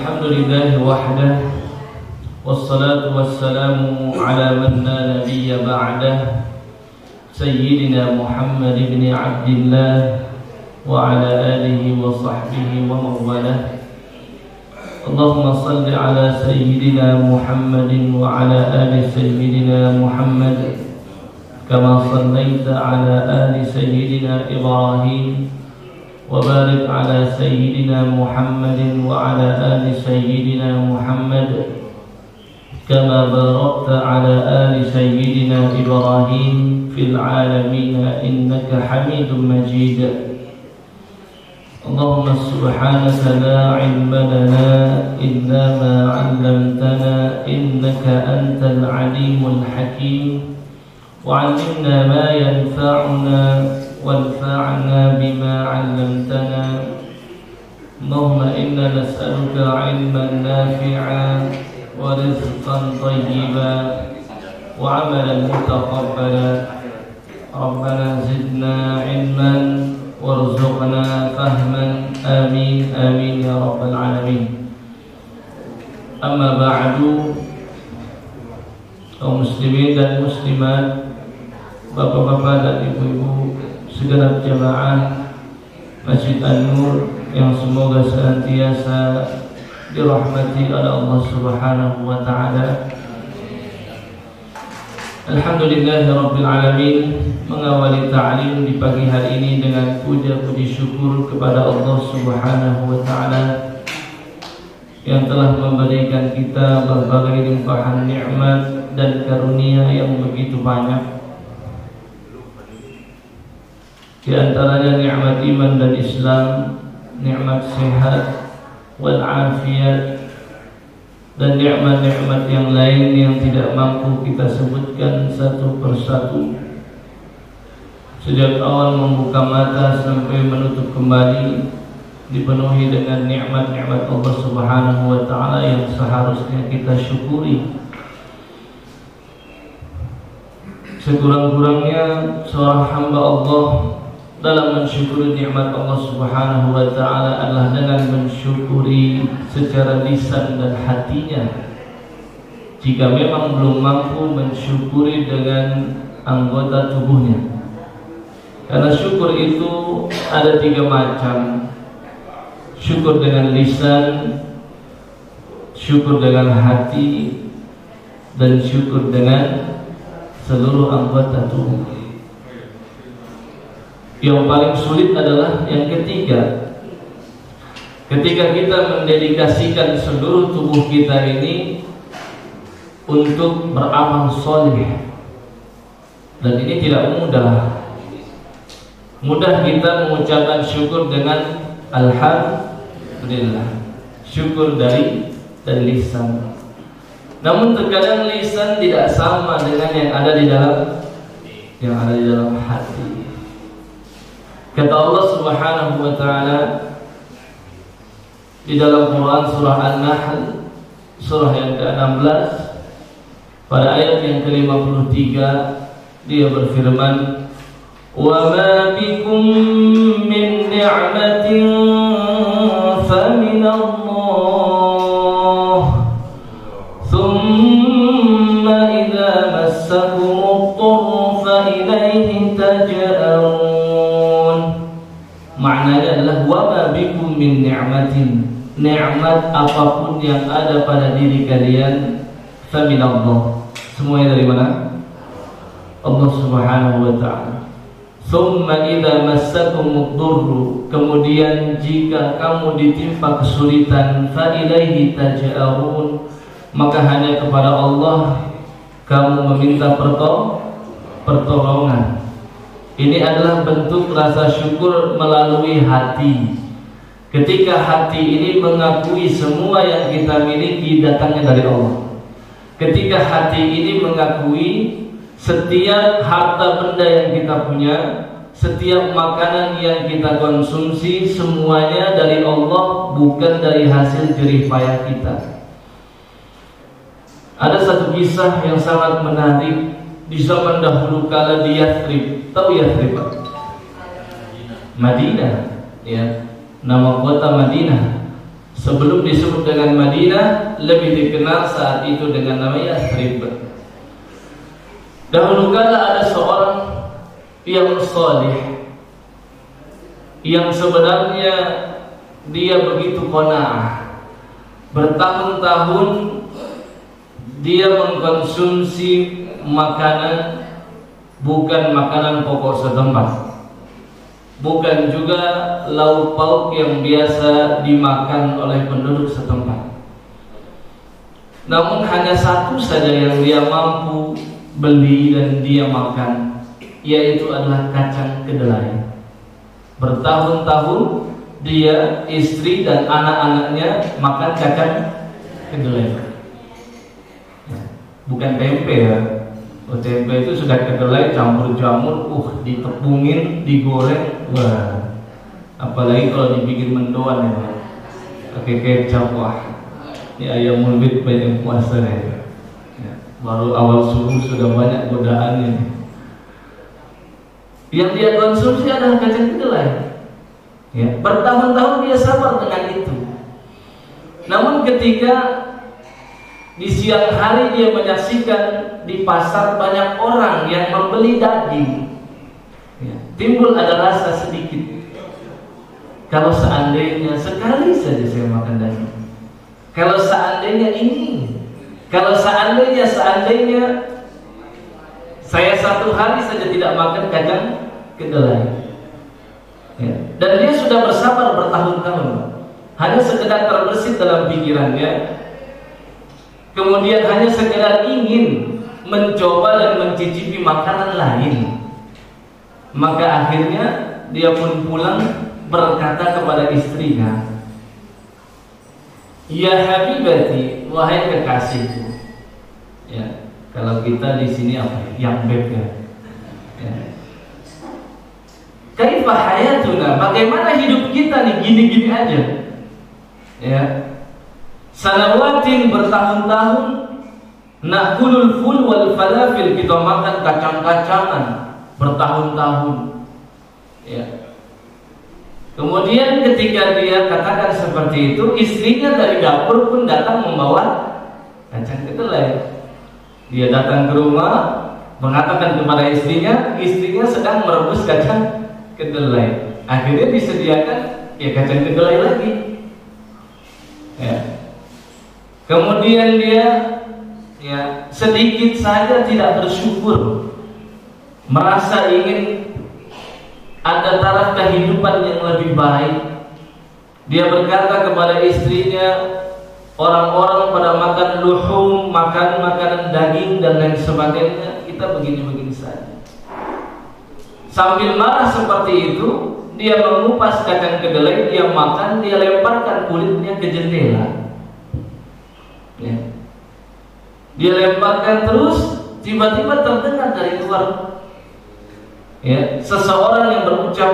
Alhamdulillah wahdah, wassalatu wassalamu ala man la nabiyya ba'dah, Sayyidina Muhammad ibn Abdillah wa ala alihi wa sahbihi wa mawalah. Allahumma salli ala Sayyidina Muhammadin wa ala ali Sayyidina Muhammad kama sallaita ala ali Sayyidina Ibrahim wa barik ala Sayyidina Muhammadin wa ala ali Sayyidina Muhammad kama barakta ala ali Sayyidina Ibrahim fil alamin innaka Hamidum Majid. Allahumma subhanaka la ilma lana illa ma 'allamtana innaka antal alimul hakim wa 'allimna ma yanfa'una وانفعنا بما علمتنا. اللهم إنا نسألك علما نافعا ورزقا طيبا وعملا متقبلا. ربنا زدنا علما وارزقنا فهما آمين آمين يا رب العالمين. أما بعد، kaum muslimin dan muslimat, bapak-bapak dan ibu-ibu, segenap jamaah Masjid An-Nur yang semoga senantiasa dirahmati oleh Allah Subhanahu wa taala. Alhamdulillahirabbil alamin, mengawali ta'lim di pagi hari ini dengan puja-puji syukur kepada Allah Subhanahu wa taala yang telah memberikan kita berbagai limpahan nikmat dan karunia yang begitu banyak. Di antaranya nikmat iman dan Islam, nikmat sehat wal afiyat, dan nikmat-nikmat yang lain yang tidak mampu kita sebutkan satu persatu. Sejak awal membuka mata sampai menutup kembali dipenuhi dengan nikmat-nikmat Allah Subhanahu wa taala yang seharusnya kita syukuri. Sekurang-kurangnya seorang hamba Allah dalam mensyukuri nikmat Allah Subhanahu wa taala adalah dengan mensyukuri secara lisan dan hatinya. Jika memang belum mampu, mensyukuri dengan anggota tubuhnya. Karena syukur itu ada 3 macam. Syukur dengan lisan, syukur dengan hati, dan syukur dengan seluruh anggota tubuh. Yang paling sulit adalah yang ketiga. Ketika kita mendedikasikan seluruh tubuh kita ini untuk beramal soleh, dan ini tidak mudah. Mudah kita mengucapkan syukur dengan alhamdulillah, syukur dari dan lisan. Namun terkadang lisan tidak sama dengan yang ada di dalam hati. Kata Allah Subhanahu wa taala di dalam Quran surah An-Nahl surah yang ke-16 pada ayat yang ke-53, dia berfirman, "Wa ma bikum min ni'matin famin Allah, thumma idza massakumud dhurru fa ilayhi taj'arun." Maknanya adalah wa ma bikum min ni'matin, nikmat apapun yang ada pada diri kalian, fa min Allah, semuanya dari mana? Allah Subhanahu wa taala. Tsumma idza massakumud dhurru, kemudian jika kamu ditimpa kesulitan, fa ilaihi taj'arun, maka hanya kepada Allah kamu meminta pertolongan. Ini adalah bentuk rasa syukur melalui hati. Ketika hati ini mengakui semua yang kita miliki datangnya dari Allah. Ketika hati ini mengakui setiap harta benda yang kita punya, setiap makanan yang kita konsumsi, semuanya dari Allah, bukan dari hasil jerih payah kita. Ada satu kisah yang sangat menarik di zaman dahulu kala di Yathrib. Tahu Yathrib? Madinah, ya, nama kota Madinah. Sebelum disebut dengan Madinah, lebih dikenal saat itu dengan nama Yathrib. Dahulu kala ada seorang yang salih, yang sebenarnya dia begitu qanaah. Bertahun-tahun dia mengkonsumsi makanan bukan makanan pokok setempat, bukan juga lauk pauk yang biasa dimakan oleh penduduk setempat. Namun hanya satu saja yang dia mampu beli dan dia makan, yaitu adalah kacang kedelai. Bertahun-tahun dia, istri dan anak-anaknya makan kacang kedelai. Bukan tempe ya. Tempe itu sudah kedelai campur jamur, ditepungin, digoreng, wah. Apalagi kalau dibikin mendoan ya, pakai kecap, wah. Ini ayam mulbit banyak puasa ya. Baru awal subuh sudah banyak godaannya. Yang dia konsumsi adalah kacang kedelai. Ya, bertahun-tahun dia sabar dengan itu. Namun ketika di siang hari dia menyaksikan di pasar banyak orang yang membeli daging, ya, timbul ada rasa sedikit. Kalau seandainya sekali saja saya makan daging, kalau seandainya ini, kalau seandainya saya satu hari saja tidak makan kacang kedelai. Ya. Dan dia sudah bersabar bertahun-tahun, hanya sekedar terbersit dalam pikirannya. Kemudian hanya sekedar ingin mencoba dan mencicipi makanan lain. Maka akhirnya dia pun pulang berkata kepada istrinya, "Ya habibati, wahai kekasihku." Ya, kalau kita di sini apa? Yang beb ya. Kaifa hayatuna? Bagaimana hidup kita nih gini-gini aja? Ya. Sanawatin bertahun-tahun nakulul ful wal falafil, kita makan kacang-kacangan bertahun-tahun. Ya. Kemudian ketika dia katakan seperti itu, istrinya dari dapur pun datang membawa kacang kedelai. Dia datang ke rumah mengatakan kepada istrinya sedang merebus kacang kedelai. Akhirnya disediakan ya kacang kedelai lagi. Ya. Kemudian dia ya sedikit saja tidak bersyukur, merasa ingin ada taraf kehidupan yang lebih baik. Dia berkata kepada istrinya, orang-orang pada makan luhum, makan makanan daging dan lain sebagainya, kita begini-begini saja. Sambil marah seperti itu, dia mengupas kacang kedelai, dia makan, dia lemparkan kulitnya ke jendela. Ya. Dia lemparkan terus, tiba-tiba terdengar dari luar, ya, seseorang yang berucap,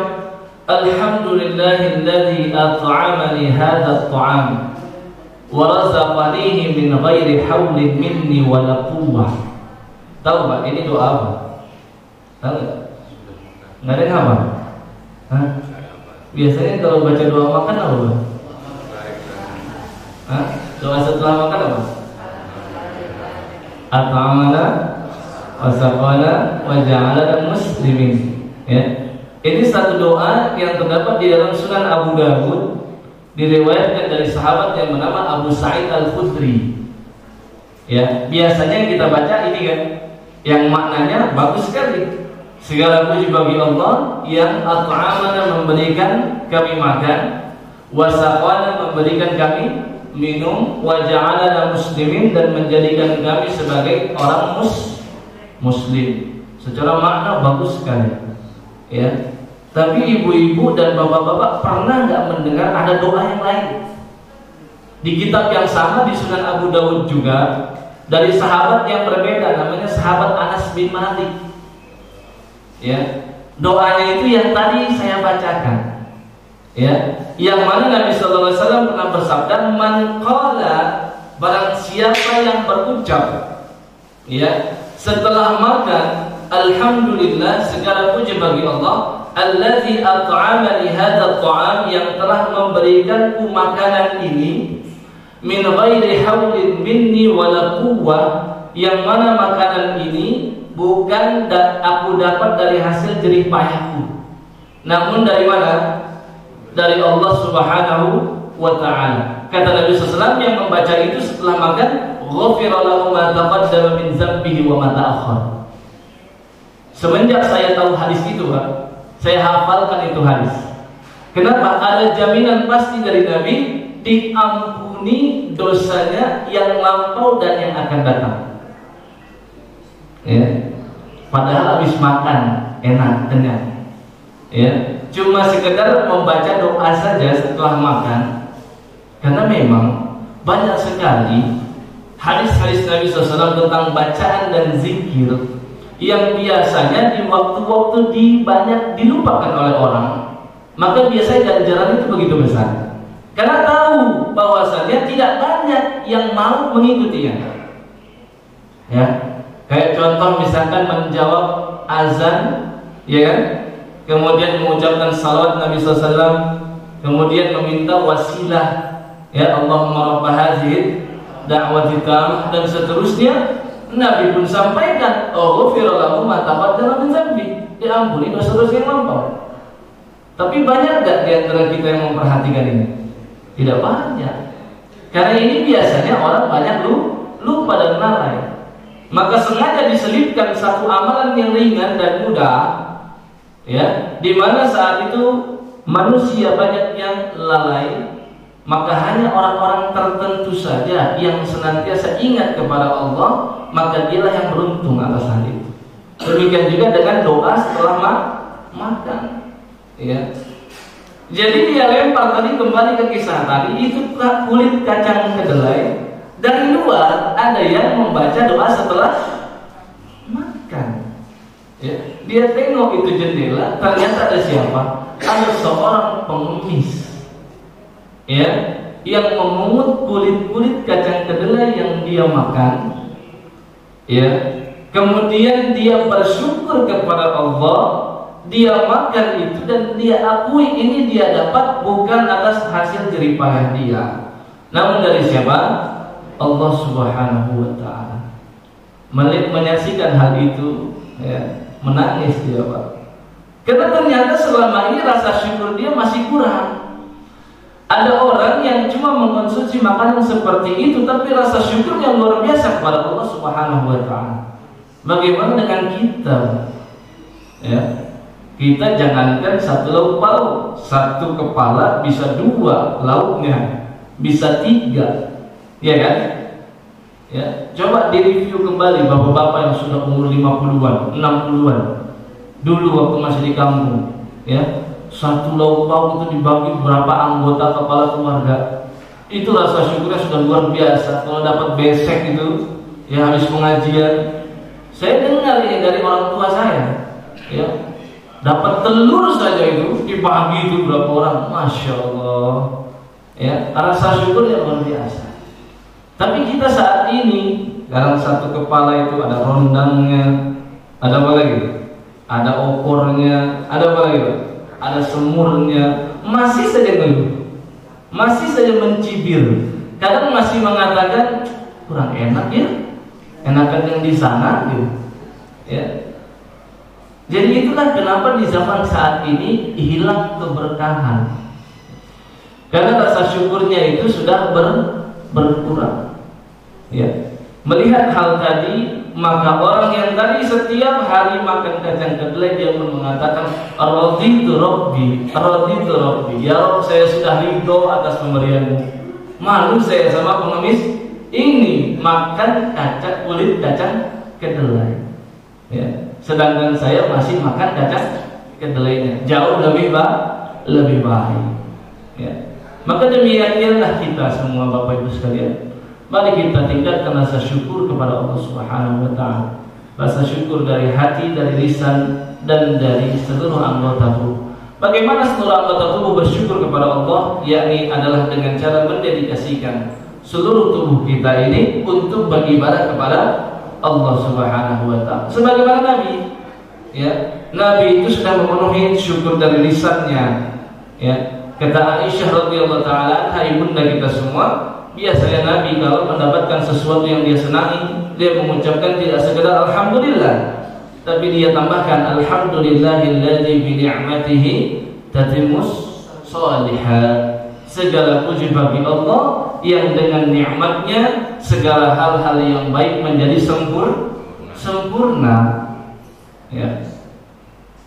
"Alhamdulillahilladzi at'amani hadzal ta'am wa razaqanihi min ghairi haulin minni wala quwwah." Tahu Pak, ini doa apa? Tahu enggak? Nggak ada apa? Hah? Biasanya kalau baca doa makan apa? Hah? Doa setelah makan apa? At'amana wa saqana wa ja'alana muslimin. Ya. Ini satu doa yang terdapat di dalam Sunan Abu Dawud, diriwayatkan dari sahabat yang bernama Abu Sa'id Al-Khudri. Ya, biasanya yang kita baca ini kan, yang maknanya bagus sekali. Segala puji bagi Allah yang at'amana memberikan kami makan, wasaqana memberikan kami minum, wa ja'alana muslimin dan menjadikan kami sebagai orang muslim. Secara makna bagus sekali. Ya. Tapi ibu-ibu dan bapak-bapak pernah nggak mendengar ada doa yang lain? Di kitab yang sama di Sunan Abu Dawud juga dari sahabat yang berbeda, namanya sahabat Anas bin Malik. Ya, doanya itu yang tadi saya bacakan. Ya, yang mana Nabi sallallahu alaihi wasallam pernah bersabda, "Man qala," barang siapa yang berucap, ya, setelah makan, alhamdulillah, segala puji bagi Allah, allazi at'amani hadzal ta'am, yang telah memberikanku makanan ini, min ghairi haulin minni wala quwwah, yang mana makanan ini bukan aku dapat dari hasil jerih payahku, namun dari mana? Dari Allah Subhanahu wa ta'ala. Kata Nabi SAW yang membaca itu setelah makan, ghufira lahu ma taqaddama min dzambihi wa ma ta'akhkhar. Semenjak saya tahu hadis itu, Pak, saya hafalkan itu hadis. Kenapa? Ada jaminan pasti dari Nabi, diampuni dosanya yang lampau dan yang akan datang. Ya. Padahal habis makan enak, kenyang. Ya, cuma sekedar membaca doa saja setelah makan. Karena memang banyak sekali hadis-hadis Nabi SAW tentang bacaan dan zikir yang biasanya di waktu-waktu banyak dilupakan oleh orang. Maka biasanya ganjaran itu begitu besar. Karena tahu bahwasannya tidak banyak yang mau mengikutinya. Ya, kayak contoh misalkan menjawab azan, ya kan? Kemudian mengucapkan salawat Nabi SAW, kemudian meminta wasilah, ya Allahumma rabb hadhihi da'wati tammah, dan seterusnya. Nabi pun sampaikan, ghufira lahu ma taqaddama min dzambi, diampuni dosa-dosa yang lampau. Tapi banyak enggak di antara kita yang memperhatikan ini? Tidak banyak. Karena ini biasanya orang banyak lupa dan lalai. Maka sengaja diselipkan satu amalan yang ringan dan mudah, ya, di mana saat itu manusia banyak yang lalai, maka hanya orang-orang tertentu saja yang senantiasa ingat kepada Allah, maka dialah yang beruntung atas hal itu. Demikian juga dengan doa setelah makan, ya. Jadi dia lempar tadi, kembali ke kisah tadi, itu kulit kacang kedelai. Dari luar ada yang membaca doa setelah makan. Ya, dia tengok itu jendela, ternyata ada siapa? Ada seorang pengemis, ya, yang memungut kulit-kulit kacang kedelai yang dia makan, ya. Kemudian dia bersyukur kepada Allah, dia makan itu dan dia akui ini dia dapat bukan atas hasil jerih payah dia, namun dari siapa? Allah Subhanahu wa ta'ala. Menyaksikan hal itu, ya, menangis dia, Pak. Karena ternyata selama ini rasa syukur dia masih kurang. Ada orang yang cuma mengkonsumsi makanan seperti itu, tapi rasa syukurnya luar biasa kepada Allah Subhanahu wa ta'ala. Bagaimana dengan kita? Ya, kita jangankan satu lauk pauk, satu kepala bisa dua lauknya, bisa tiga. Ya kan? Ya, coba direview kembali bapak-bapak yang sudah umur 50-an, 60-an. Dulu waktu masih di kampung, ya, satu lauk pauk itu dibagi berapa anggota kepala keluarga. Itu rasa syukurnya sudah luar biasa. Kalau dapat besek itu, ya habis pengajian, saya dengar ini dari orang tua saya, ya, dapat telur saja itu dibagi itu berapa orang, masya Allah, ya, rasa syukurnya luar biasa. Tapi kita saat ini dalam satu kepala itu ada rondangnya, ada apa lagi? Ada opornya, ada apa lagi? Ada semurnya, masih saja ngeluh, masih saja mencibir. Kadang masih mengatakan kurang enak ya, enakan yang di sana gitu. Ya. Jadi itulah kenapa di zaman saat ini hilang keberkahan. Karena rasa syukurnya itu sudah berkurang. Ya, melihat hal tadi, maka orang yang tadi setiap hari makan kacang kedelai, dia pun mengatakan, raditu rabbi, raditu rabbi, ya Rabb, saya sudah ridho atas pemberianmu. Malu saya sama pengemis ini makan kulit kacang kedelai, ya, sedangkan saya masih makan kacang kedelainya, jauh lebih baik. Ya. Maka demikianlah kita semua Bapak Ibu sekalian, mari kita tingkatkan rasa syukur kepada Allah Subhanahu wa ta'ala. Rasa syukur dari hati, dari lisan, dan dari seluruh anggota tubuh. Bagaimana seluruh anggota tubuh bersyukur kepada Allah? Yakni adalah dengan cara mendedikasikan seluruh tubuh kita ini untuk beribadah kepada Allah Subhanahu wa ta'ala. Sebagaimana Nabi ya, Nabi itu sudah memenuhi syukur dari lisannya. Ya, kata Aisyah radhiyallahu taala, ibunda kita semua, biasanya Nabi kalau mendapatkan sesuatu yang dia senangi, dia mengucapkan tidak sekedar alhamdulillah, tapi dia tambahkan alhamdulillahilladzi bi ni'matihi tatimmus shalihat. Segala puji bagi Allah yang dengan nikmatnya segala hal-hal yang baik menjadi sempurna. Ya.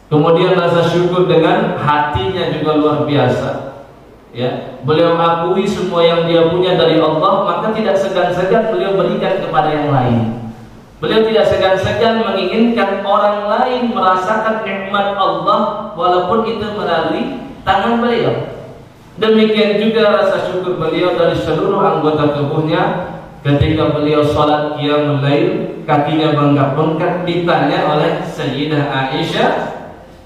Kemudian rasa syukur dengan hatinya juga luar biasa. Ya, beliau akui semua yang dia punya dari Allah, maka tidak segan-segan beliau berikan kepada yang lain. Beliau tidak segan-segan menginginkan orang lain merasakan nikmat Allah walaupun itu melalui tangan beliau. Demikian juga rasa syukur beliau dari seluruh anggota tubuhnya. Ketika beliau sholat qiyamul lail, kakinya bengkak-bengkak, ditanya oleh Sayyidah Aisyah,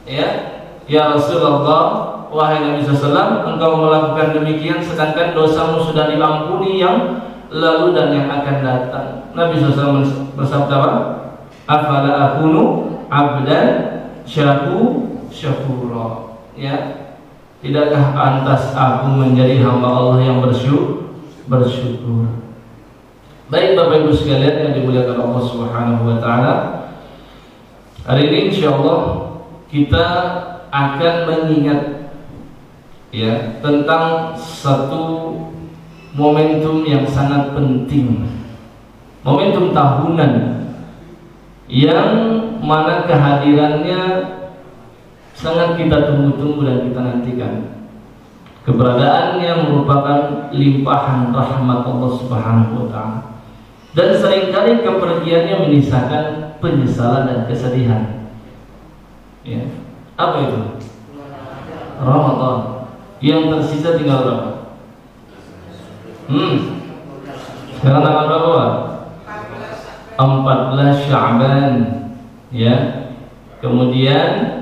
ya Rasulullah, wahai Nabi SAW, engkau melakukan demikian sedangkan dosamu sudah diampuni yang lalu dan yang akan datang. Nabi SAW bersabda, afala akunu abdan syakura. Ya, tidakkah pantas aku menjadi hamba Allah yang bersyukur? Baik Bapak Ibu sekalian yang dimuliakan Allah Subhanahu wa taala, hari ini insyaallah kita akan mengingat ya tentang satu momentum yang sangat penting, momentum tahunan yang mana kehadirannya sangat kita tunggu-tunggu dan kita nantikan. Keberadaannya merupakan limpahan rahmat Allah Subhanahu wa taala. Dan seringkali kepergiannya menyisakan penyesalan dan kesedihan. Ya. Apa itu? Ramadan. Yang tersisa tinggal berapa? Sekarang tanggal berapa? 14 Sya'ban. Ya. Kemudian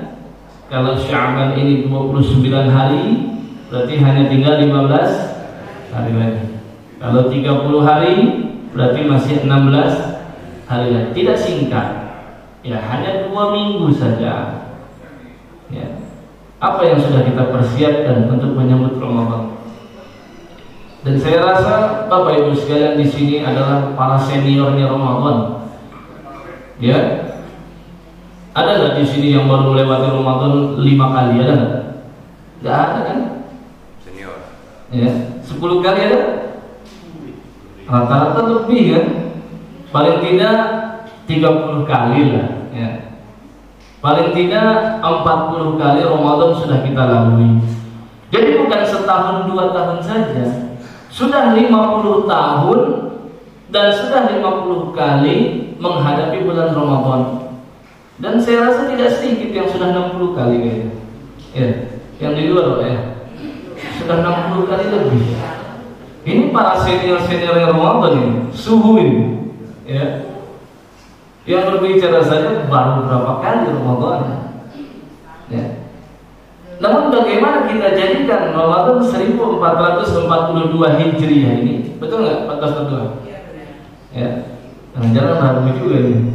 kalau Sya'ban ini 29 hari, berarti hanya tinggal 15 hari lagi. Kalau 30 hari, berarti masih 16 hari lagi. Tidak singkat. Ya, hanya 2 minggu saja. Ya. Apa yang sudah kita persiapkan untuk menyambut Ramadan? Dan saya rasa Bapak Ibu sekalian di sini adalah para seniornya Ramadan. Ya. Ada nggak di sini yang baru melewati Ramadan 5 kali? Ada nggak? Nggak ada kan? Senior. Ya, 10 kali ada? Rata-rata lebih kan? Paling tidak 30 kali lah. Ya. Paling tidak 40 kali Ramadan sudah kita lalui. Jadi bukan setahun 2 tahun saja, sudah 50 tahun dan sudah 50 kali menghadapi bulan Ramadan. Dan saya rasa tidak sedikit yang sudah 60 kali kayaknya. Ya, yang di luar ya. Sudah 60 kali lebih. Ini para senior-senior yang Ramadan ini, suhuin. Ya. Yang berbicara saja baru berapa kali Ramadan. Ya. Namun bagaimana kita jadikan Ramadan 1442 Hijriah ini? Betul nggak? 1442. Ya. Jangan ragu juga ini.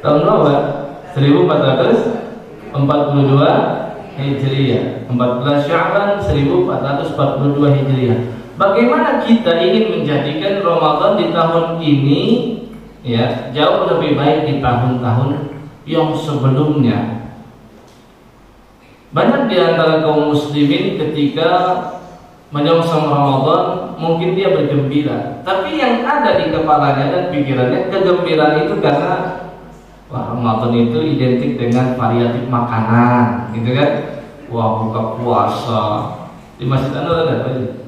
Tahun berapa? 1442 Hijriah. 14 Sya'ban 1442 Hijriah. Bagaimana kita ingin menjadikan Ramadan di tahun ini ya jauh lebih baik di tahun-tahun yang sebelumnya? Banyak di antara kaum muslimin ketika menyongsong Ramadan mungkin dia bergembira, tapi yang ada di kepalanya dan pikirannya kegembiraan itu karena wah, Ramadan itu identik dengan variatif makanan, gitu kan? Wah, buka puasa di Masjid Anwar ada apa ya?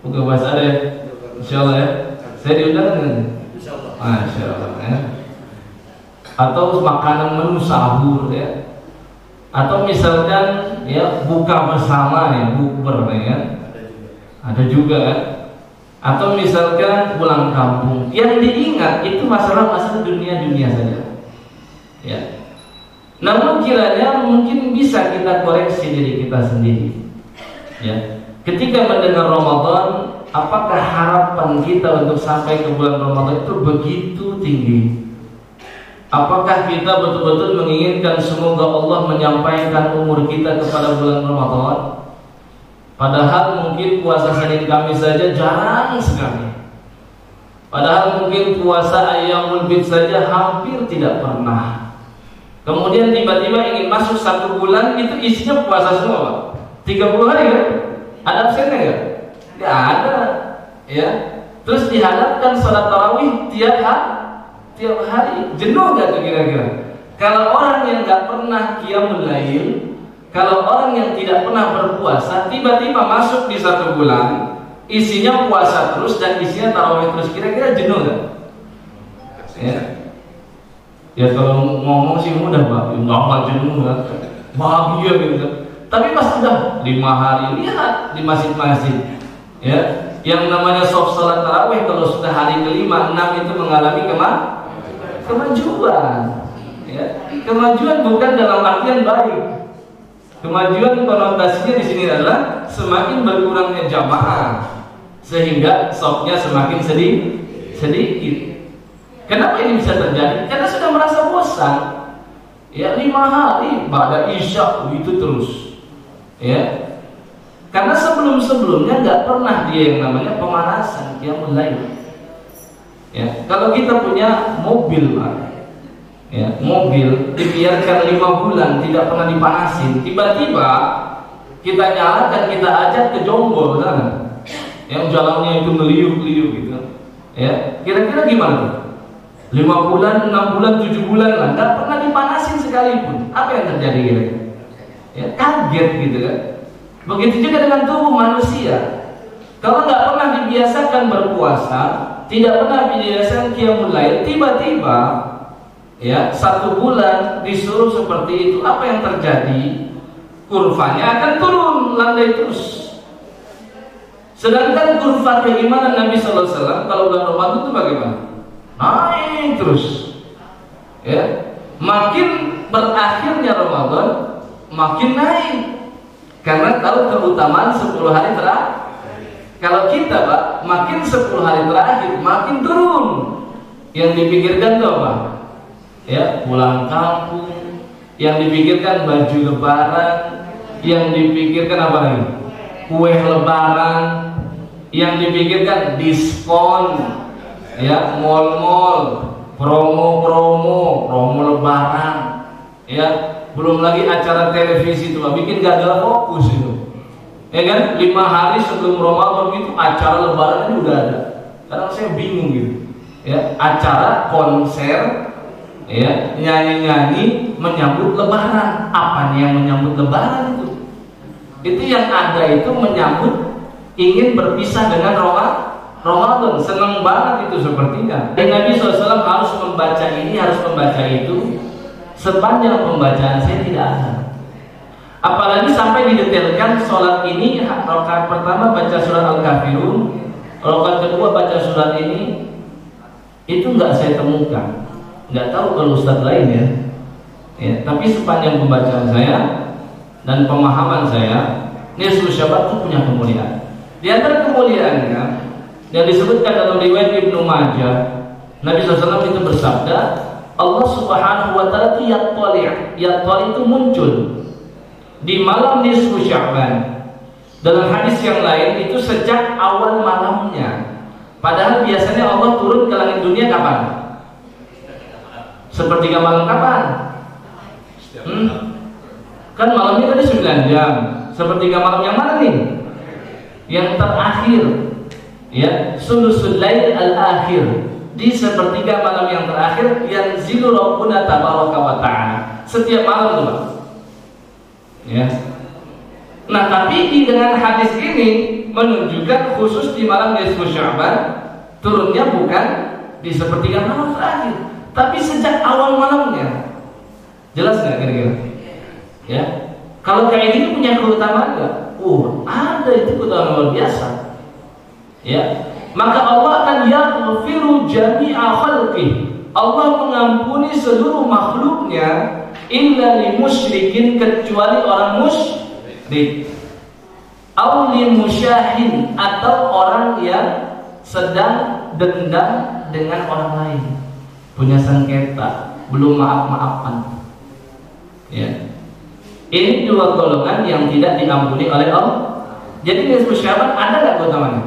Buka puasa ada ya? Insyaallah ya. Saya diundang kan? Insyaallah ya. Atau makanan menu sahur ya. Atau misalkan ya buka bersama ya, bukber ya. Ada juga kan? Atau misalkan pulang kampung. Yang diingat itu masalah-masalah dunia-dunia saja. Ya. Namun kiranya mungkin bisa kita koreksi diri kita sendiri. Ya. Ketika mendengar Ramadan, apakah harapan kita untuk sampai ke bulan Ramadan itu begitu tinggi? Apakah kita betul-betul menginginkan semoga Allah menyampaikan umur kita kepada bulan Ramadan? Padahal mungkin puasa Senin Kamis saja jarang sekali. Padahal mungkin puasa Ayyamul Bid saja hampir tidak pernah. Kemudian tiba-tiba ingin masuk 1 bulan, itu isinya puasa semua, Pak. 30 hari kan? Ada absennya nggak? Nggak ada, ya. Terus dihadapkan sholat tarawih tiap hari, jenuh nggak tuh kira-kira? Kalau orang yang nggak pernah qiyamul lail, kalau orang yang tidak pernah berpuasa, tiba-tiba masuk di 1 bulan, isinya puasa terus dan isinya tarawih terus, kira-kira jenuh nggak? Ya kalau ngomong sih mudah, Pak. Nggak jenuh nggak? Bahagia gitu. Tapi pas sudah 5 hari, lihat di masjid-masjid, ya, yang namanya sholat tarawih kalau sudah hari ke-5, 6 itu mengalami kemajuan, ya. Kemajuan bukan dalam artian baik. Kemajuan konotasinya di sini adalah semakin berkurangnya jamaah, sehingga shofnya semakin sedikit. Kenapa ini bisa terjadi? Karena sudah merasa bosan. Ya 5 hari pada isya itu terus. Ya, karena sebelumnya nggak pernah dia yang namanya pemanasan qiyamul lail. Ya, kalau kita punya mobil, Pak, ya, mobil dibiarkan 5 bulan tidak pernah dipanasin, tiba-tiba kita nyalakan, kita ajak ke Jonggol sana, yang jalannya itu meliuk-liuk gitu. Ya, kira-kira gimana tuh? 5 bulan, 6 bulan, 7 bulan lah, nggak pernah dipanasin sekalipun. Apa yang terjadi kira-kira? Ya, kaget gitu kan. Begitu juga dengan tubuh manusia. Kalau nggak pernah dibiasakan berpuasa, tidak pernah dibiasakan qiyamul lail, tiba-tiba ya 1 bulan disuruh seperti itu, apa yang terjadi? Kurvanya akan turun, landai terus. Sedangkan kurva keimanan Nabi SAW kalau bulan Ramadan itu bagaimana? Naik terus. Ya, makin berakhirnya Ramadan makin naik, karena tahu keutamaan 10 hari terakhir. Kalau kita, Pak, makin 10 hari terakhir makin turun. Yang dipikirkan itu apa? Ya, pulang kampung. Yang dipikirkan baju lebaran. Yang dipikirkan apa lagi? Kue lebaran. Yang dipikirkan diskon. Ya, mall-mall, promo lebaran. Ya, belum lagi acara televisi itu, bikin gagal fokus itu. Ya kan, 5 hari sebelum Ramadan itu acara lebaran ini udah ada. Kadang saya bingung gitu. Ya, acara konser, ya, nyanyi-nyanyi menyambut lebaran. Apa nih yang menyambut lebaran itu? Itu yang ada itu menyambut ingin berpisah dengan Ramadan. Senang banget itu sepertinya. Dan Nabi SAW harus membaca ini, harus membaca itu. Sepanjang pembacaan saya tidak ada. Apalagi sampai didetailkan sholat ini, rakaat pertama baca surat Al-Kafirun, rakaat kedua baca surat ini, itu nggak saya temukan. Nggak tahu kalau ustadz lain ya. Tapi sepanjang pembacaan saya dan pemahaman saya, nisfu Syaban itu punya kemuliaan. Di antara kemuliaannya yang disebutkan dalam riwayat Ibnu Majah, Nabi SAW itu bersabda, Allah Subhanahu wa taala itu yattali' itu muncul di malam nisfu Sya'ban. Dalam hadis yang lain itu sejak awal malamnya. Padahal biasanya Allah turun ke langit dunia kapan? Sepertiga malam kapan? Kan malamnya tadi 9 jam. Sepertiga malam yang mana nih? Yang terakhir. Ya, sulusul lail al-akhir. Di sepertiga malam yang terakhir yanzilu Rabbuna tabaraka wa ta'ala. Setiap malam itu, Pak. Ya. Nah, tapi dengan hadis ini menunjukkan khusus di malam nisfu Sya'ban turunnya bukan di sepertiga malam terakhir, tapi sejak awal malamnya. Jelas nggak kira-kira? Ya. Kalau kayak ini punya keutamaan nggak? Ada itu keutamaan luar biasa. Ya. Maka Allah akan yaghfiru jami'a khalqih. Allah mengampuni seluruh makhluknya illa li musyrikin, kecuali orang musyrik, au li musyahin, atau orang yang sedang dendam dengan orang lain, punya sengketa. belum maaf-maafan. Ya. Ini dua golongan yang tidak diampuni oleh Allah. Jadi nisfu Sya'ban ada nggak keutamannya?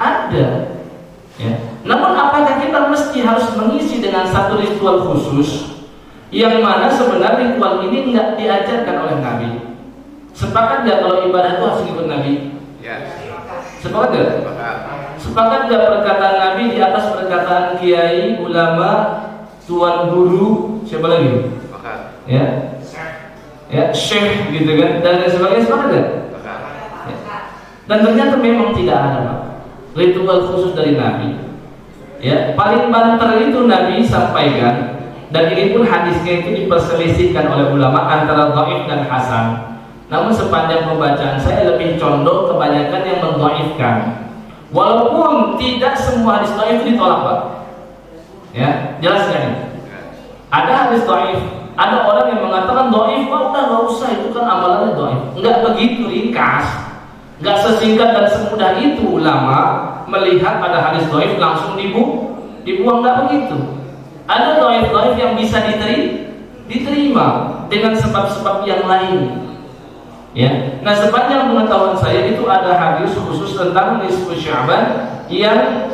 Ada. Ya. Namun apakah kita mesti harus mengisi dengan satu ritual khusus yang mana sebenarnya ritual ini nggak diajarkan oleh Nabi? Sepakat nggak kalau ibadah itu harus ikut Nabi? Ya. Sepakat nggak? Sepakat nggak perkataan Nabi di atas perkataan kiai, ulama, tuan guru, siapa lagi? Sepakat. Ya, syekh gitu kan, dan lain sebagainya. Sepakat nggak? Ya. Dan ternyata memang tidak ada, Pak, ritual khusus dari Nabi. Ya, paling banter itu Nabi sampaikan, dan ini pun hadisnya itu diperselisihkan oleh ulama antara dhaif dan hasan. Namun sepanjang pembacaan saya lebih condong kebanyakan yang mendhaifkan. Walaupun tidak semua hadis dhaif itu ditolak, Pak. Ya, jelas kan ini? Ada hadis dhaif, ada orang yang mengatakan dhaif, Pak, udah nggak usah, itu kan amalannya dhaif. Enggak begitu ringkas, enggak sesingkat dan semudah itu ulama melihat ada hadis dhaif langsung dibuang, enggak begitu. Ada dhaif yang bisa diterima dengan sebab-sebab yang lain. Ya. Nah, sepanjang pengetahuan saya itu ada hadis khusus tentang nisfu Sya'ban yang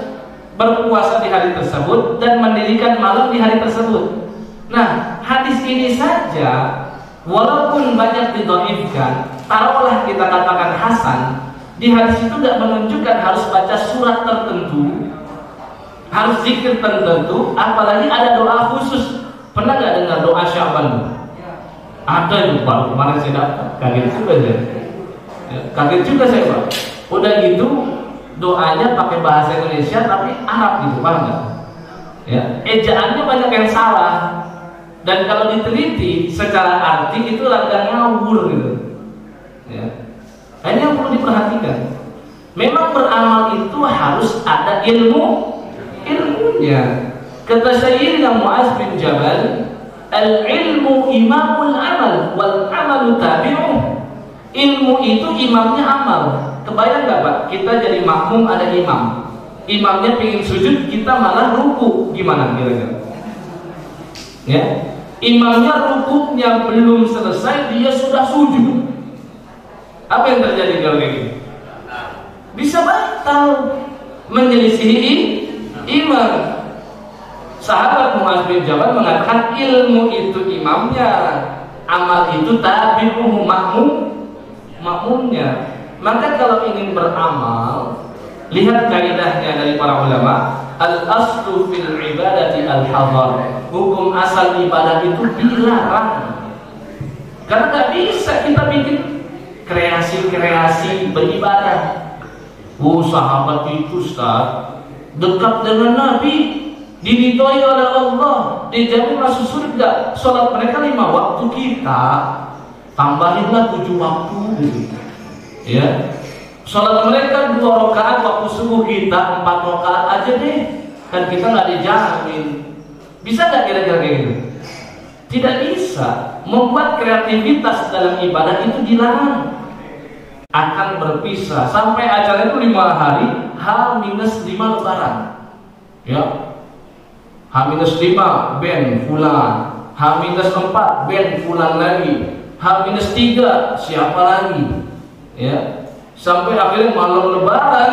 berpuasa di hari tersebut dan mendirikan malam di hari tersebut. Nah, hadis ini saja walaupun banyak didhaifkan, taruhlah kita katakan hasan, di hadis itu tidak menunjukkan harus baca surat tertentu, harus zikir tertentu, apalagi ada doa khusus. Pernah nggak dengar doa Sya'ban? Ada itu, Pak, kemarin saya dapat, kaget juga saya. Ya, kaget juga saya, Pak. Udah gitu doanya pakai bahasa Indonesia tapi Arab gitu, paham nggak? Ya, ejaannya banyak yang salah. Dan kalau diteliti secara arti itu agak ngawur gitu. Ya. Ini yang perlu diperhatikan. Memang beramal itu harus ada ilmunya. Kata Sayyidina Mu'adz bin Jabal, al-ilmu imamul amal wal amalu tabi'uh. Ilmu itu imamnya amal. Kebayang nggak, Pak? Kita jadi makmum, ada imam. Imamnya pengen sujud, kita malah ruku. Gimana kira-kira? Ya, imamnya rukunya belum selesai, dia sudah sujud. Apa yang terjadi kalau kayak gitu? Bisa batal, menyelisihi imam. Sahabat Mu'adz bin Jabal mengatakan ilmu itu imamnya, amal itu tabi'uhu, makmumnya. Maka kalau ingin beramal, lihat kaidahnya dari para ulama, al-aslu fil ibadati al-hadar. Hukum asal ibadah itu dilarang. Karena tidak bisa kita bikin kreasi-kreasi beribadah. Sahabat itu, Ustaz, dekat dengan Nabi, diridhoi oleh Allah, dijamin masuk surga. Sholat mereka 5 waktu, kita tambahinlah 7 waktu gitu. Ya, sholat mereka 2 rakaat waktu subuh, kita 4 rakaat aja deh. Kan kita nggak dijamin. Bisa nggak kira-kira kayak gitu? Tidak bisa. Membuat kreativitas dalam ibadah itu dilarang. Akan berpisah sampai acara itu 5 hari, H-5 lebaran. Ya, H-5 band fulan, H-4 band fulan lagi, H-3 siapa lagi, ya, sampai akhirnya malam lebaran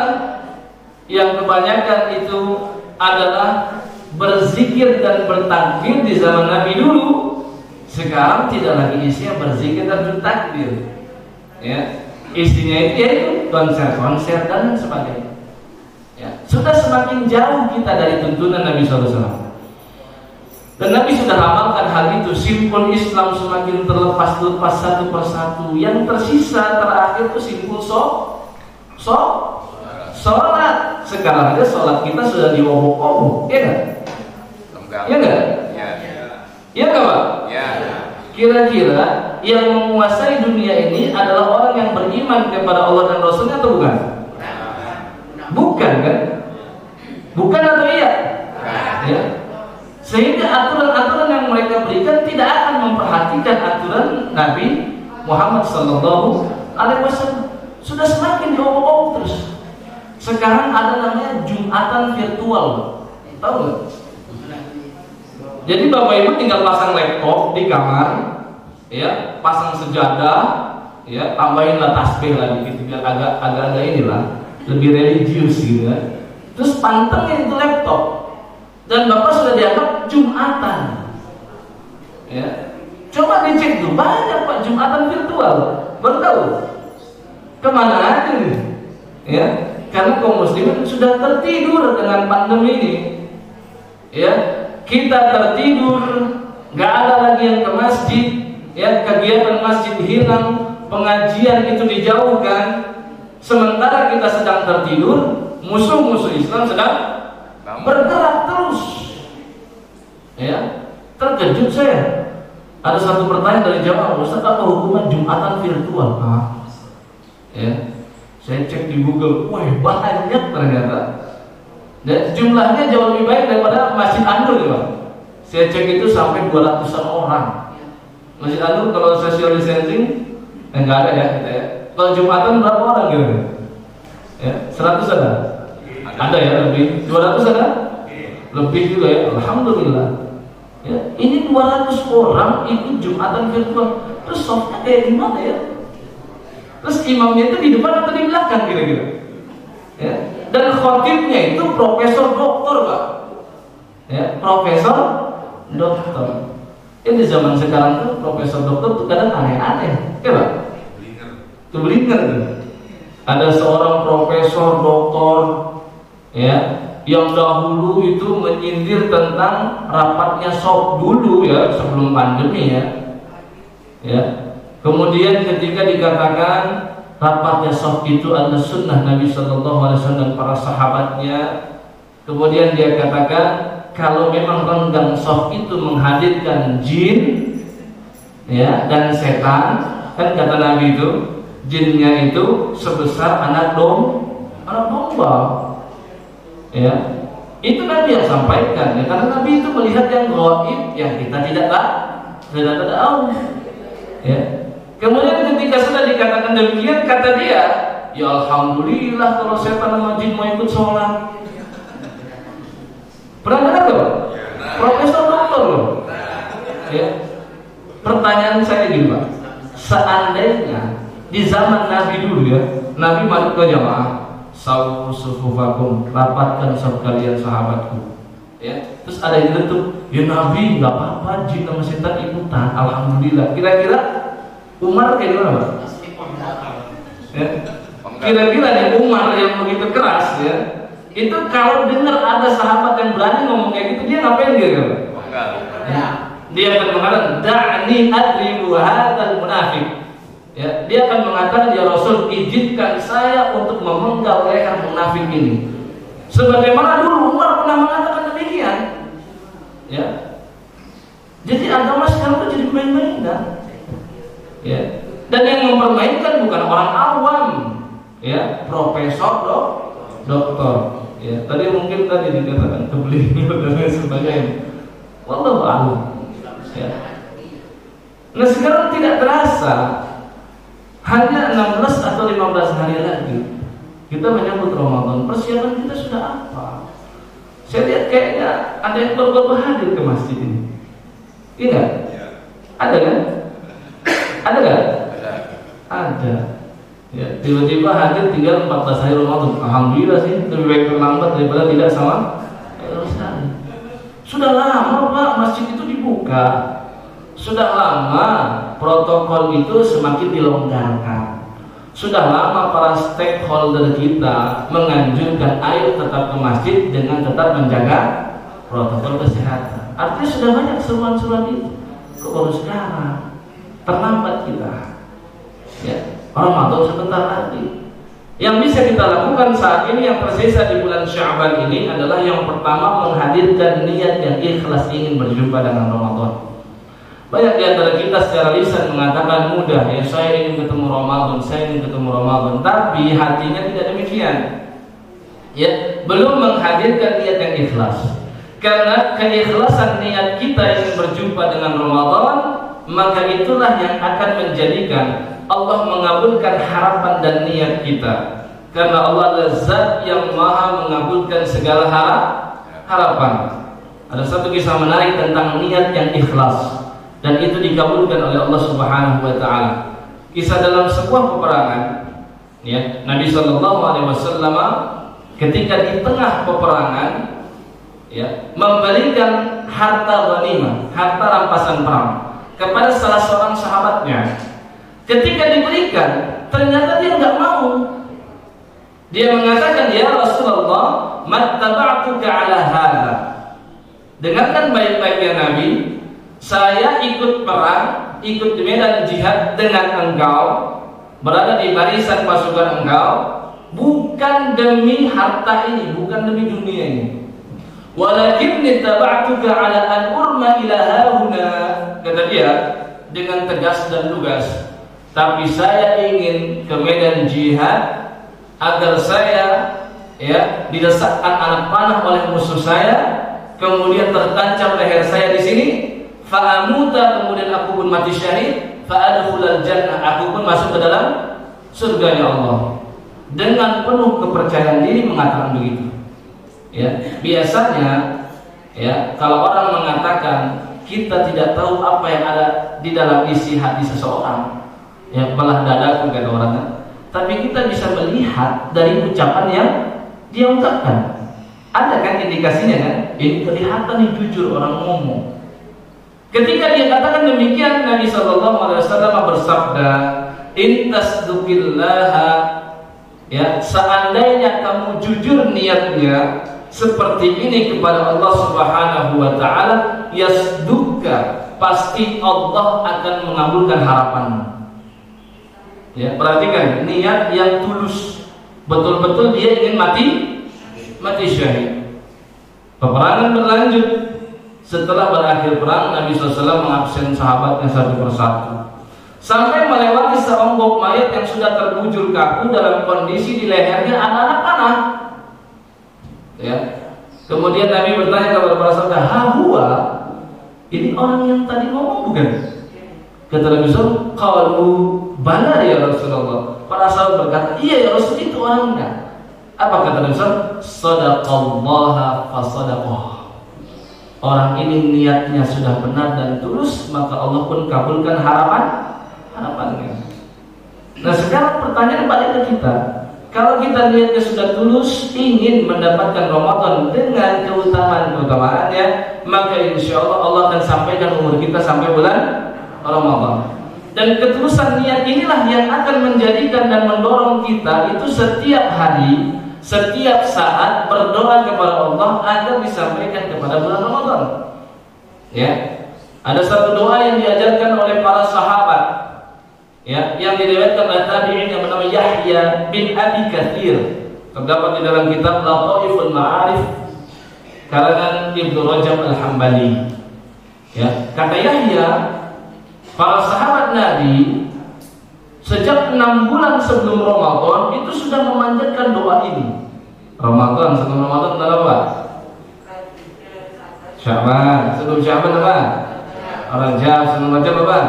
yang kebanyakan itu adalah berzikir dan bertakbir di zaman Nabi dulu. Sekarang tidak lagi isinya berzikir dan bertakbir, ya, isinya itu konser-konser dan sebagainya. Ya, sudah semakin jauh kita dari tuntunan Nabi SAW. Dan Nabi sudah amalkan hal itu. Simpul Islam semakin terlepas satu persatu. Yang tersisa terakhir itu simpul sholat. Sekarang aja sholat kita sudah diobok-obok, ya nggak? Ya nggak? Ya nggak, Pak? Ya. Kira-kira yang menguasai dunia ini adalah orang yang beriman kepada Allah dan Rasulnya atau bukan? Bukan kan? Bukan atau iya? Ya. Sehingga aturan-aturan yang mereka berikan tidak akan memperhatikan aturan Nabi Muhammad SAW. Sudah semakin diobok-obok terus. Sekarang ada namanya Jumatan virtual, tahu nggak? Jadi bapak ibu tinggal pasang laptop di kamar, ya, pasang sejadah, ya, tambahinlah tasbih lagi gitu biar agak inilah lebih religius gitu kan. Terus pantengin itu laptop dan bapak sudah dianggap Jumatan, ya. Coba dicek tuh banyak pak Jumatan virtual, baru tahu kemana aja nih, ya. Karena kaum muslimin sudah tertidur dengan pandemi ini, ya. Kita tertidur, nggak ada lagi yang ke masjid, ya, kegiatan masjid hilang, pengajian itu dijauhkan. Sementara kita sedang tertidur, musuh-musuh Islam sedang bergerak terus. Ya, terkejut saya. Ada satu pertanyaan dari jamaah, Ustaz, apa hubungan Jumatan virtual? Ya, saya cek di Google, wah banyak ternyata. Dan jumlahnya jauh lebih baik daripada Masjid An-Nur, Pak. Saya cek itu sampai 200-an orang. Masjid An-Nur kalau social distancing enggak ada ya kita ya. Kalau Jumatan berapa orang gitu? Ya, 100 ada? Ada ya, lebih 200 ada? Lebih juga ya, alhamdulillah. Ya, ini 200 orang ikut Jumatan virtual. Terus softnya kayak gimana ya? Terus imamnya itu di depan atau di belakang kira-kira? Ya. Dan khotibnya itu profesor doktor, Pak. Ya, profesor doktor. Di zaman sekarang tuh profesor doktor tuh kadang aneh-aneh, ya Pak? Keblinger tuh. Ada seorang profesor doktor, ya, yang dahulu itu menyindir tentang rapatnya soft dulu ya sebelum pandemi ya. Ya. Kemudian ketika dikatakan rapatnya soft itu adalah sunnah Nabi Shallallahu Alaihi Wasallam dan para sahabatnya, kemudian dia katakan kalau memang renggang soft itu menghadirkan jin, ya, dan setan, kan kata Nabi itu jinnya itu sebesar anak domba, ya, itu Nabi yang sampaikan, ya, karena Nabi itu melihat yang gaib yang kita tidak tahu, ya. Kemudian ketika sudah dikatakan demikian, kata dia, ya alhamdulillah kalau setan sama jin mau ikut sholat. Pernah dengar gak? Profesor doktor loh. Ya. Pertanyaan saya gini Pak, seandainya di zaman Nabi dulu ya, Nabi masuk ke jamaah, sawu sufufakum, rapatkan saf kalian sahabatku, ya. Terus ada yang tutup, ya Nabi nggak apa-apa jin sama setan ikutan, alhamdulillah. Kira-kira Umar kayak gimana Pak? Ya. Kira-kira nih Umar yang begitu keras ya, itu kalau dengar ada sahabat yang berani ngomong kayak gitu, dia ngapain dia? Ya. Dia akan mengatakan da'ni adribu hadzal munafiq. Ya, dia akan mengatakan, ya Rasul, izinkan saya untuk memenggal leher munafik ini. Sebagaimana dulu Umar pernah mengatakan demikian. Ya. Jadi agama sekarang itu jadi main-mainan. Ya. Dan yang mempermainkan bukan orang awam, ya, profesor doktor, ya. Tadi mungkin dikatakan keblinger dan lain sebagainya. Wallahu a'lam. Ya. Nah sekarang tidak terasa, hanya 16 atau 15 hari lagi kita menyambut Ramadan. Persiapan kita sudah apa? Saya lihat kayaknya ada yang baru hadir ke masjid ini. Iya? Ada kan? Ada kan? Ada. Ya, tiba-tiba hadir tinggal 14 hari Ramadan. Alhamdulillah sih, lebih baik terlambat daripada tidak sama sekali. Sudah lama Pak masjid itu dibuka. Sudah lama protokol itu semakin dilonggarkan. Sudah lama para stakeholder kita menganjurkan ayo tetap ke masjid dengan tetap menjaga protokol kesehatan. Artinya sudah banyak seruan-seruan itu. Kok baru sekarang? Terlambat kita. Ya, Ramadan sebentar lagi. Yang bisa kita lakukan saat ini yang tersisa di bulan Sya'ban ini adalah yang pertama menghadirkan niat yang ikhlas ingin berjumpa dengan Ramadan. Banyak di antara kita secara lisan mengatakan mudah, ya saya ingin ketemu Ramadan, saya ingin ketemu Ramadan, tapi hatinya tidak demikian. Ya, belum menghadirkan niat yang ikhlas. Karena keikhlasan niat kita ingin berjumpa dengan Ramadan, maka itulah yang akan menjadikan Allah mengabulkan harapan dan niat kita. Karena Allah adalah Zat yang Maha mengabulkan segala harapan. Ada satu kisah menarik tentang niat yang ikhlas, dan itu dikabulkan oleh Allah Subhanahu wa taala. Kisah dalam sebuah peperangan, ya, Nabi sallallahu alaihi wasallam ketika di tengah peperangan, ya, memberikan harta ghanimah, harta rampasan perang kepada salah seorang sahabatnya. Ketika diberikan, ternyata dia enggak mau. Dia mengatakan, "Ya Rasulullah, mattaba'tuka 'ala hadza." Dengarkan baik-baik ya Nabi, saya ikut perang, ikut di medan jihad dengan engkau, berada di barisan pasukan engkau, bukan demi harta ini, bukan demi dunia ini. Walakinni taba'tuka 'ala an urma ila hauna. Kata dia dengan tegas dan lugas, tapi saya ingin ke medan jihad agar saya, ya, didesakkan anak panah oleh musuh saya, kemudian tertancap leher saya di sini, fa'amuta, kemudian aku pun mati syahid, fa'adkhulal jannah, aku pun masuk ke dalam surga ya Allah. Dengan penuh kepercayaan diri mengatakan begitu. Ya, biasanya, ya, kalau orang mengatakan kita tidak tahu apa yang ada di dalam isi hati seseorang, ya, belah dadaku kata orang, tapi kita bisa melihat dari ucapan yang dia ungkapkan. Ada kan indikasinya kan? Ini kelihatan nih jujur orang ngomong. Ketika dia katakan demikian, Nabi SAW bersabda, "In tasduqillaha," ya, seandainya kamu jujur niatnya seperti ini kepada Allah Subhanahu wa taala, yasduka, pasti Allah akan mengabulkan harapanmu. Ya, perhatikan niat yang tulus, betul-betul dia ingin mati syahid. Peperangan berlanjut. Setelah berakhir perang, Nabi SAW mengabsen sahabatnya satu persatu, sampai melewati seonggok mayat yang sudah terbujur kaku dalam kondisi di lehernya ada anak panah. Ya. Kemudian Nabi bertanya kepada para sahabat, "Huwa, ini orang yang tadi ngomong bukan?" Kata Nabi SAW, "Qalu bala ya Rasulullah." Para sahabat berkata, "Iya ya Rasul, itu orangnya." Apa kata Nabi SAW? "Shadaqallaha fasadaqah." Orang ini niatnya sudah benar dan tulus, maka Allah pun kabulkan harapannya. Nah, sekarang pertanyaan balik ke kita. Kalau kita niatnya sudah tulus, ingin mendapatkan Ramadan dengan keutamaannya, maka insya Allah akan sampaikan umur kita sampai bulan Ramadan. Dan ketulusan niat inilah yang akan menjadikan dan mendorong kita itu setiap hari, setiap saat berdoa kepada Allah agar disampaikan kepada bulan Ramadan. Ya, ada satu doa yang diajarkan oleh para sahabat, ya, yang diriwayatkan oleh tabi'in yang bernama Yahya bin Abi Katsir, terdapat di dalam kitab Lataiful Ma'arif karangan Ibnu Rajab Al-Hambali. Ya, kata Yahya, para sahabat Nabi sejak 6 bulan sebelum Ramadan itu sudah memanjatkan doa ini. Ramadan, sebelum Ramadan apa? Sya'ban, sebelum Sya'ban apa? Rajab, sebelum Rajab apa?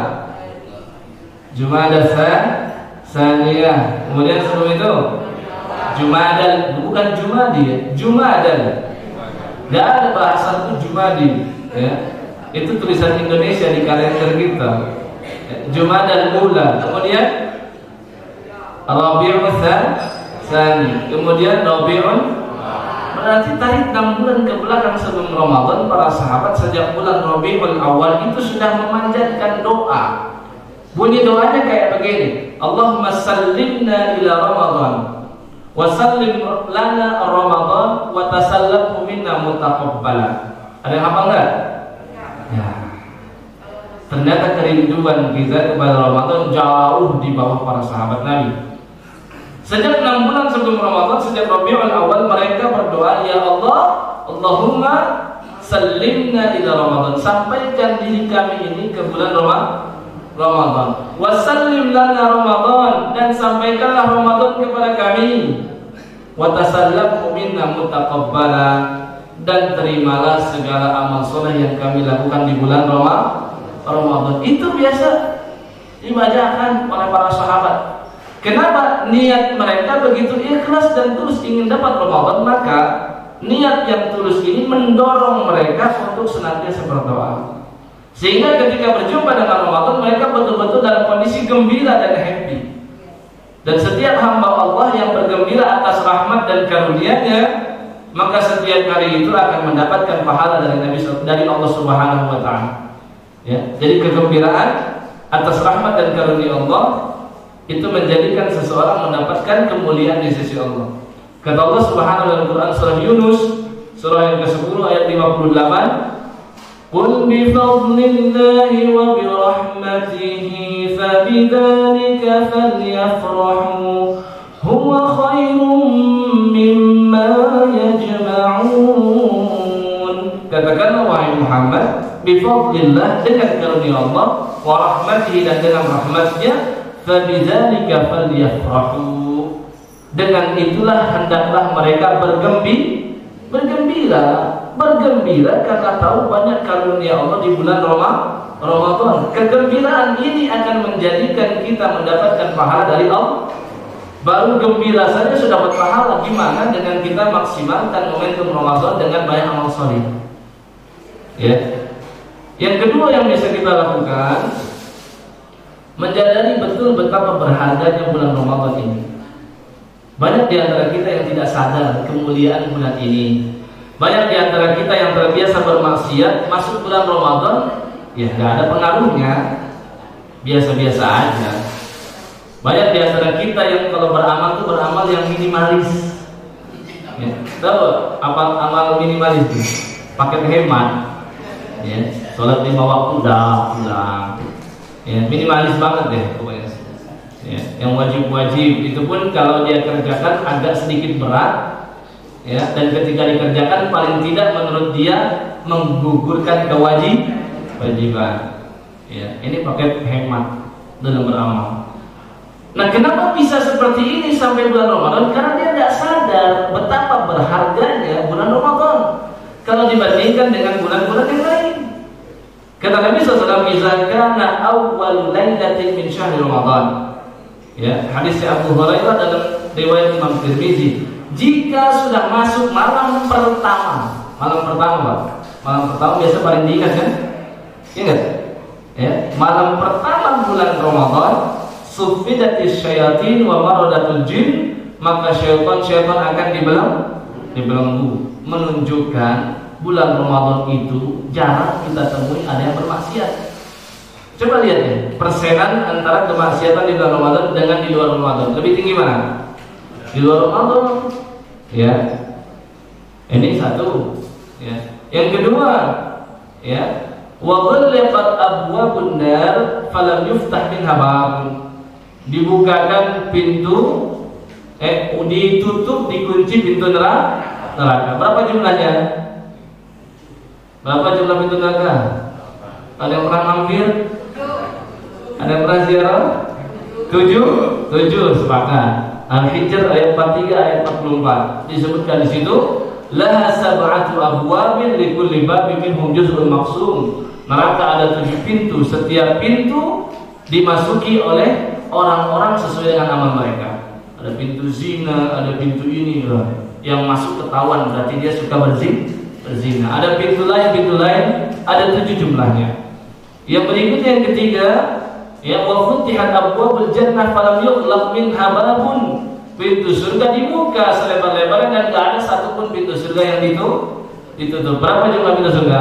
Jumadah Tsaniyah. Kemudian sebelum itu Jumadal, bukan Jumadi ya, Jumadal. Enggak ada bahasa itu Jumadi, ya. Itu tulisan Indonesia di kalender kita. Jumadal Ula, kemudian Rabiul Tsani, kemudian Rabiul. Berarti tarik 6 bulan ke belakang sebelum Ramadan, para sahabat sejak bulan Rabiul Awal itu sudah memanjatkan doa. Bunyi doanya kayak begini, Allahumma sallimna ila Ramadan wa sallim lana Ramadan wa tasallamhu minna mutaqabbala. Ada yang hafal enggak? Ya. Ternyata kerinduan kita kepada Ramadan jauh di bawah para sahabat Nabi. Sejak 6 bulan sebelum Ramadan, sejak Rabiul Awal, mereka berdoa, "Ya Allah, Allahumma sallimna ila Ramadan." Sampaikan diri kami ini ke bulan Ramadan. Wa sallim lana Ramadan, dan sampaikanlah Ramadan kepada kami. Wa tasallamhu minna mutaqabbala, dan terimalah segala amal soleh yang kami lakukan di bulan Ramadan. Itu biasa dibacakan oleh para sahabat. Kenapa? Niat mereka begitu ikhlas dan terus ingin dapat Ramadan, maka niat yang tulus ini mendorong mereka untuk senantiasa berdoa. Sehingga ketika berjumpa dengan Ramadan, mereka betul-betul dalam kondisi gembira dan happy. Dan setiap hamba Allah yang bergembira atas rahmat dan karunia-Nya, maka setiap kali itu akan mendapatkan pahala dari Allah Subhanahu wa taala. Ya, jadi kegembiraan atas rahmat dan karunia Allah itu menjadikan seseorang mendapatkan kemuliaan di sisi Allah. Kata Allah Subhanahu wa taala dalam Quran surah Yunus surah yang ke-10 ayat 58, "Qul bi fadlillahi wa bi rahmatihi fabidzalika falyafrahu huwa khairum mimma yajma'un." Katakanlah wahai Muhammad, bi fadlillah, dengan karunia Allah, wa rahmatihi, dan dengan rahmatnya, fabidzalika falyafrahu, dengan itulah hendaklah mereka bergembira karena tahu banyak karunia Allah di bulan Ramadan. Kegembiraan ini akan menjadikan kita mendapatkan pahala dari Allah. Baru gembira saja sudah dapat pahala, gimana dengan kita maksimalkan momentum Ramadan dengan banyak amal saleh. Ya. Yang kedua yang bisa kita lakukan, menyadari betul betapa berharganya bulan Ramadan ini. Banyak di antara kita yang tidak sadar kemuliaan bulan ini. Banyak di antara kita yang terbiasa bermaksiat, masuk bulan Ramadan, ya nggak ada pengaruhnya, biasa-biasa aja. Banyak di antara kita yang kalau beramal itu beramal yang minimalis. Ya, tahu apa amal minimalis itu? Paket hemat. Ya, sholat 5 waktu udah pulang. Ya, minimalis banget deh pokoknya. Ya, yang wajib-wajib itu pun kalau dia kerjakan agak sedikit berat, ya, dan ketika dikerjakan paling tidak menurut dia menggugurkan kewajiban. Ya, ini paket hemat dalam beramal. Nah, kenapa bisa seperti ini sampai bulan Ramadan? Karena dia tidak sadar betapa berharganya bulan Ramadan kalau dibandingkan dengan bulan-bulan yang lain. Kata Nabi SAW, "Idza kana awwal lailatin min syahr Ramadan." Ya, hadis Abu Hurairah dalam riwayat Imam Tirmizi, jika sudah masuk malam pertama, Pak. Malam pertama biasa paling diingat kan? Ingat? Ya, malam pertama bulan Ramadan, sufidatis syayatin wa maradatul jin, maka syaitan akan dibelenggu, menunjukkan bulan Ramadan itu jarang kita temui ada yang bermaksiat. Coba lihat ya, persenan antara kemaksiatan di bulan Ramadan dengan di luar Ramadan. Lebih tinggi mana? Di luar Ramadan. Ya. Ini satu. Ya. Yang kedua, ya, wa ghallaqat abwabun nar falam yuftah minha babun. Dibukakan pintu, ditutup, dikunci pintu neraka. Berapa jumlahnya? Berapa jumlah pintu neraka? Ada yang pernah mampir? Ada yang pernah ziarah? 7 sepakat. Al-Hijr ayat 43 ayat 44 disebutkan di situ, laha sab'atu abwabin likulli babin minhum juz'un maqsum. Neraka ada 7 pintu, setiap pintu dimasuki oleh orang-orang sesuai dengan amal mereka. Ada pintu zina, ada pintu ini, yang masuk ketahuan berarti dia suka berzina. Ada pintu lain ada 7 jumlahnya. Yang berikutnya yang ketiga, ya, wa futihat abwabul jannah falam yughlaq minha babun. Pintu surga dibuka selebar-lebarnya dan tidak ada satupun pintu surga yang ditutup. Berapa jumlah pintu surga?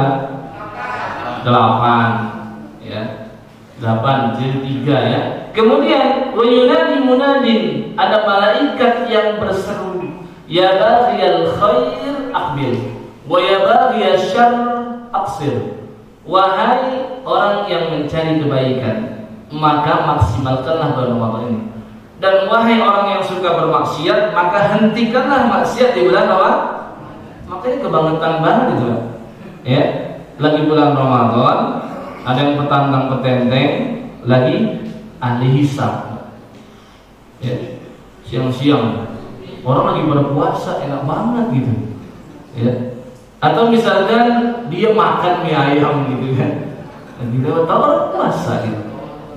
8. Ya. 8 jadi 3 ya. Kemudian wa yunadi munadin, ada malaikat yang berseru, ya baghiyal khair aqbil wa ya baghiyasy syarr aqsir. Wahai orang yang mencari kebaikan, maka maksimalkanlah bulan Ramadan ini. Dan wahai orang yang suka bermaksiat, maka hentikanlah maksiat di bulan Ramadan. Makanya kebangetan banget itu, ya. Lagi bulan Ramadan, ada yang petantang petenteng, lagi ahli hisab. Ya. Siang-siang orang lagi berpuasa, enak banget gitu. Ya. Atau misalkan dia makan mie ayam gitu kan. Lagi tahu puasa gitu.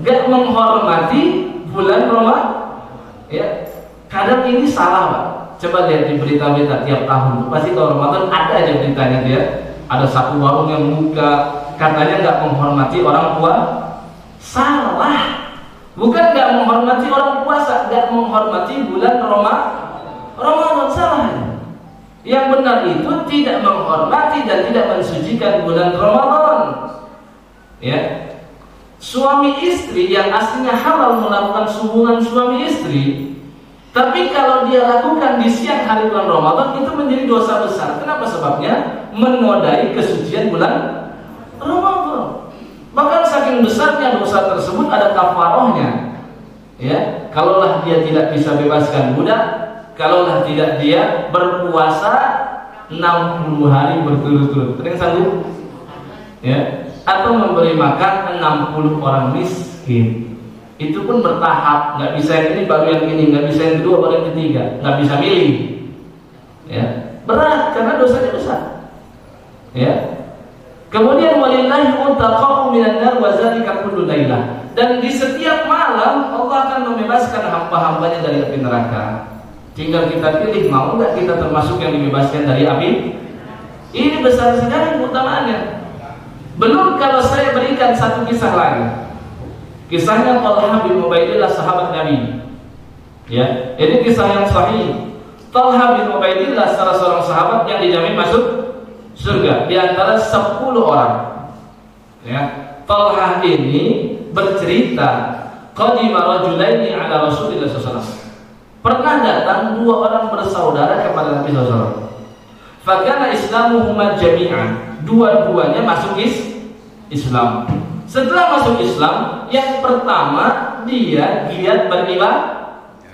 Gak menghormati bulan Ramadan. Ya, kadang ini salah, Pak. Coba lihat di berita-berita tiap tahun, pasti kalau Ramadan ada aja beritanya dia. Ada satu warung yang buka, katanya nggak menghormati orang tua. Salah. Bukan nggak menghormati orang puasa, nggak menghormati bulan Ramadan, salah. Yang benar itu tidak menghormati dan tidak mensucikan bulan Ramadan. Ya. Suami istri yang aslinya halal melakukan hubungan suami istri, tapi kalau dia lakukan di siang hari bulan Ramadan itu menjadi dosa besar. Kenapa sebabnya? Menodai kesucian bulan Ramadan. Bahkan saking besarnya dosa tersebut ada kafarohnya. Ya, kalaulah dia tidak bisa bebaskan budak, kalaulah tidak dia berpuasa 60 hari berturut-turut. Ada yang sanggup? Ya, atau memberi makan 60 orang miskin. Itu pun bertahap, nggak bisa yang ini baru yang ini, nggak bisa yang kedua baru yang ketiga, nggak bisa milih. Ya, berat karena dosanya besar. Ya. Kemudian walillahi untaqa'u minan nar wa zalika kullu lailah. Dan di setiap malam Allah akan membebaskan hamba-hambanya dari api neraka. Tinggal kita pilih mau nggak kita termasuk yang dibebaskan dari api. Ini besar sekali keutamaannya. Belum kalau saya berikan satu kisah lagi. Kisahnya Talha bin Ubaidillah sahabat Nabi. Ya, ini kisah yang sahih. Talha bin Ubaidillah salah seorang sahabat yang dijamin masuk surga di antara 10 orang. Ya, Talha ini bercerita qadima rajulaini ala Rasulillah sallallahu alaihi wasallam. Pernah datang 2 orang bersaudara kepada Nabi sallallahu alaihi wasallam. Fakana islamuhuma jami'an. Dua-duanya masuk Islam. Setelah masuk Islam, yang pertama dia giat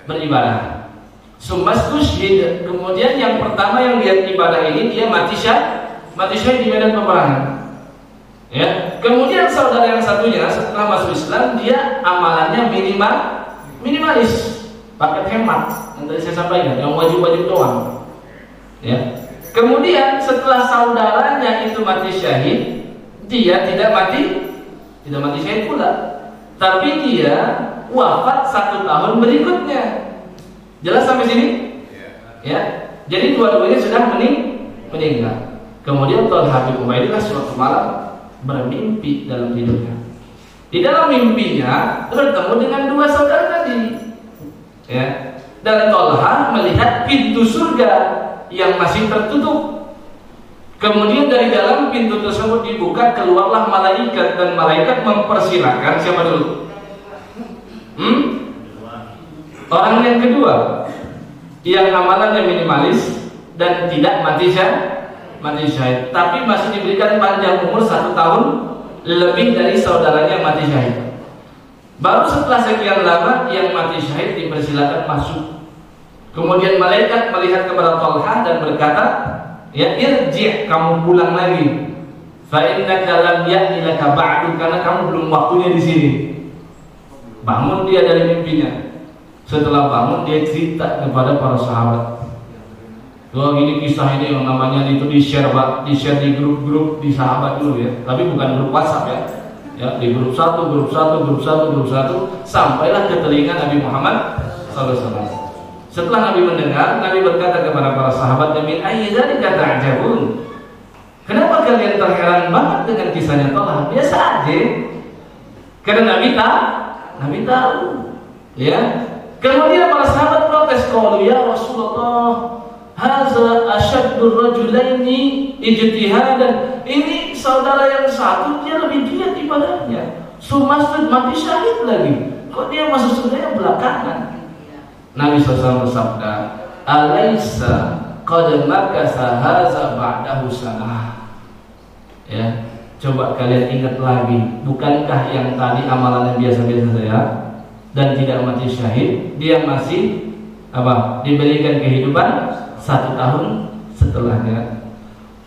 beribadah. Sumastushhid. Kemudian yang pertama yang giat ibadah ini dia mati syahid di medan peperangan. Ya. Kemudian saudara yang satunya setelah masuk Islam dia amalannya minimalis, paket hemat yang tadi saya sampaikan, yang wajib-wajib doang. Ya. Kemudian setelah saudaranya itu mati syahid, dia tidak mati syahid pula, tapi dia wafat 1 tahun berikutnya. Jelas sampai sini? Ya. Jadi dua-duanya sudah meninggal. Kemudian Talha bin Ubaidillah suatu malam bermimpi dalam tidurnya. Di dalam mimpinya bertemu dengan 2 saudara tadi. Ya. Dan Talha melihat pintu surga yang masih tertutup. Kemudian dari dalam pintu tersebut dibuka, keluarlah malaikat, dan malaikat mempersilakan siapa dulu? Orang yang kedua yang amalannya minimalis dan tidak mati syahid, tapi masih diberikan panjang umur 1 tahun lebih dari saudaranya yang mati syahid. Baru setelah sekian lama yang mati syahid dipersilakan masuk. Kemudian malaikat melihat kepada Talha dan berkata, ya irji', kamu pulang lagi. Fa innaka lam ya'ti laka ba'du, karena kamu belum waktunya di sini. Bangun dia dari mimpinya. Setelah bangun dia cerita kepada para sahabat. Tuh gini kisah ini yang namanya itu di-share di grup-grup di sahabat dulu ya. Tapi bukan grup WhatsApp ya. Ya, di grup 1 sampailah ke telinga Nabi Muhammad sallallahu alaihi wasallam. Setelah Nabi mendengar, Nabi berkata kepada para sahabat, "Min ayyi dzalika ta'jabun?" Kenapa kalian terheran banget dengan kisahnya Talha? Biasa aja. Karena Nabi tahu. Ya. Kemudian para sahabat protes, "Qalu ya Rasulullah, hadza ashaddur rajulaini ijtihadan." Ini saudara yang satu dia lebih giat ibadahnya. Sumastud mati syahid lagi. Kok dia masuk surga belakangan? Nabi SAW bersabda, "Alaisa qad makasa hadza ba'dahu sanah." Ya, coba kalian ingat lagi, bukankah yang tadi amalan yang biasa-biasa saja dan tidak mati syahid, dia masih diberikan kehidupan 1 tahun setelahnya.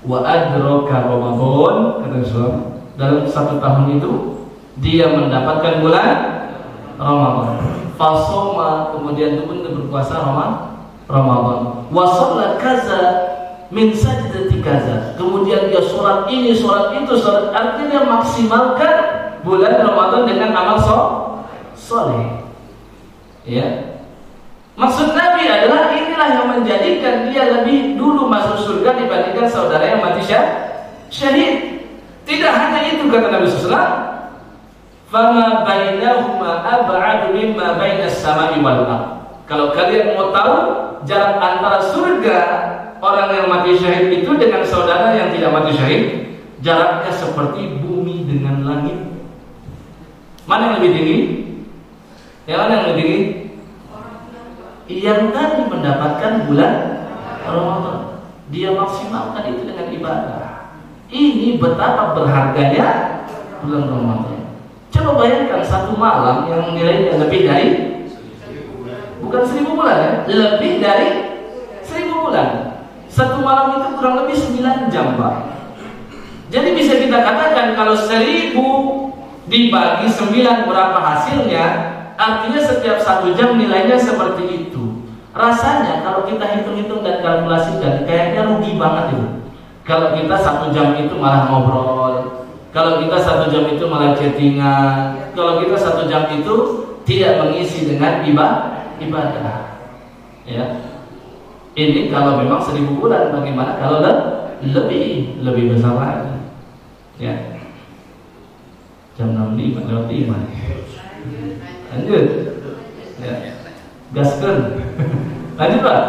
Wa adraka Ramadan, kata Rasul, dalam 1 tahun itu dia mendapatkan bulan Ramadan. Fasoma, kemudian itu pun berpuasa Ramadan. Wasalla kaza min sajdati kaza. Kemudian dia sholat ini, sholat itu, sholat, artinya maksimalkan bulan Ramadan dengan amal soleh. Ya. Maksud Nabi adalah inilah yang menjadikan dia lebih dulu masuk surga dibandingkan saudara yang mati syahid. Tidak hanya itu kata Nabi SAW, fama bainahuma ab'adu mimma bainas sama'i wal ardh. Kalau kalian mau tahu jarak antara surga orang yang mati syahid itu dengan saudara yang tidak mati syahid, jaraknya seperti bumi dengan langit. Mana yang lebih tinggi? Yang mana yang lebih tinggi? Yang tadi mendapatkan bulan Ramadan, dia maksimalkan itu dengan ibadah. Ini betapa berharganya bulan Ramadan. Coba bayangkan satu malam yang nilainya lebih dari, bukan 1000 bulan ya, lebih dari 1000 bulan. Satu malam itu kurang lebih 9 jam Pak. Jadi bisa kita katakan kalau 1000 dibagi 9 berapa hasilnya? Artinya setiap 1 jam nilainya seperti itu. Rasanya kalau kita hitung-hitung dan kalkulasikan kayaknya rugi banget itu. Kalau kita 1 jam itu malah ngobrol, kalau kita 1 jam itu malah chattingan, kalau kita 1 jam itu tidak mengisi dengan ibadah. Ya, ini kalau memang 1000 bulan. Bagaimana kalau lebih besar lagi? Ya, jam 65 lewat 5. Lanjut. Ya, gaskan. Lanjut Pak.